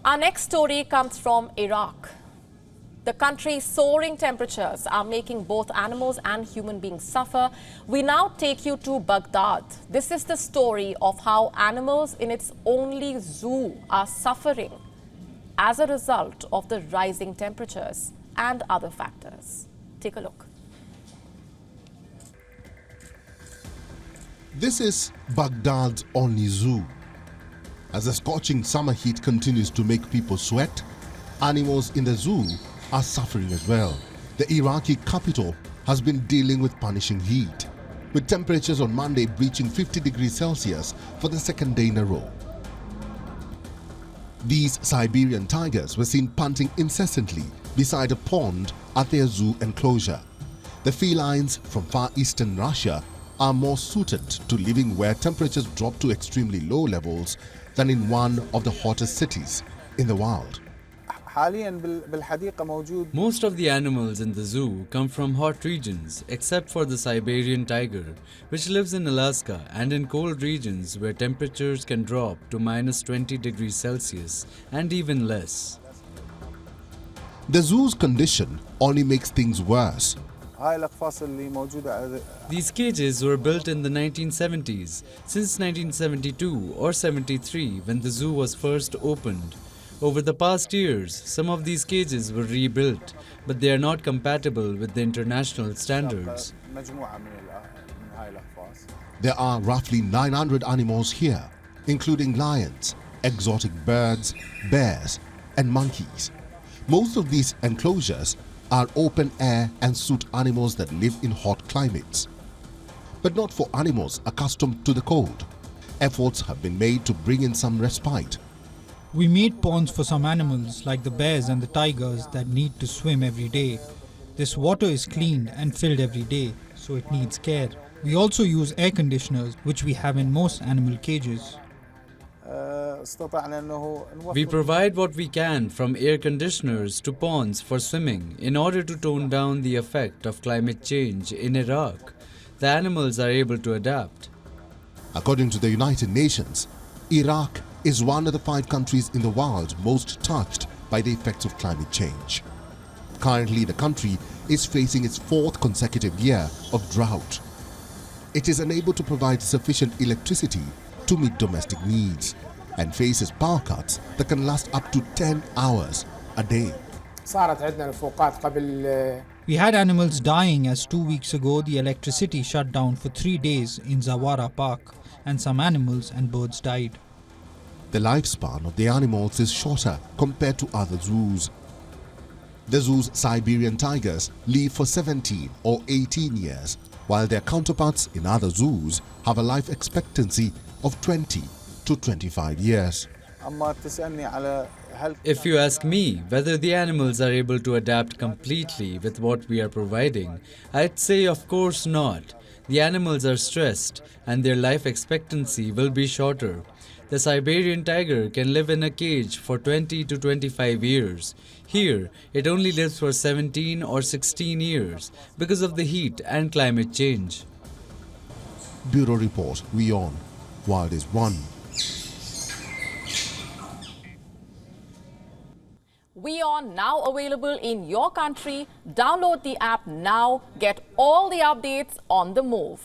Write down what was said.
Our next story comes from Iraq. The country's soaring temperatures are making both animals and human beings suffer. We now take you to Baghdad. This is the story of how animals in its only zoo are suffering as a result of the rising temperatures and other factors. Take a look. This is Baghdad's only zoo. As the scorching summer heat continues to make people sweat, animals in the zoo are suffering as well. The Iraqi capital has been dealing with punishing heat, with temperatures on Monday breaching 50 degrees Celsius for the second day in a row. These Siberian tigers were seen panting incessantly beside a pond at their zoo enclosure. The felines from far eastern Russia are more suited to living where temperatures drop to extremely low levels than in one of the hottest cities in the world. Most of the animals in the zoo come from hot regions, except for the Siberian tiger, which lives in Alaska and in cold regions where temperatures can drop to minus 20 degrees Celsius and even less. The zoo's condition only makes things worse. These cages were built in the 1970s, since 1972 or 73 when the zoo was first opened. Over the past years, some of these cages were rebuilt, but they are not compatible with the international standards. There are roughly 900 animals here, including lions, exotic birds, bears, and monkeys. Most of these enclosures are open air and suit animals that live in hot climates. But not for animals accustomed to the cold. Efforts have been made to bring in some respite. We made ponds for some animals like the bears and the tigers that need to swim every day. This water is cleaned and filled every day, so it needs care. We also use air conditioners, which we have in most animal cages. We provide what we can, from air conditioners to ponds for swimming, in order to tone down the effect of climate change in Iraq. The animals are able to adapt. According to the United Nations, Iraq is one of the 5 countries in the world most touched by the effects of climate change. Currently, the country is facing its 4th consecutive year of drought. It is unable to provide sufficient electricity to meet domestic needs and faces power cuts that can last up to 10 hours a day. We had animals dying as 2 weeks ago the electricity shut down for 3 days in Zawara Park, and some animals and birds died. The lifespan of the animals is shorter compared to other zoos. The zoo's Siberian tigers live for 17 or 18 years, while their counterparts in other zoos have a life expectancy of 20 to 25 years. If you ask me whether the animals are able to adapt completely with what we are providing, I'd say of course not. The animals are stressed and their life expectancy will be shorter. The Siberian tiger can live in a cage for 20 to 25 years. Here, it only lives for 17 or 16 years because of the heat and climate change. Bureau Report, WION, World is One. WION now available in your country. Download the app now. Get all the updates on the move.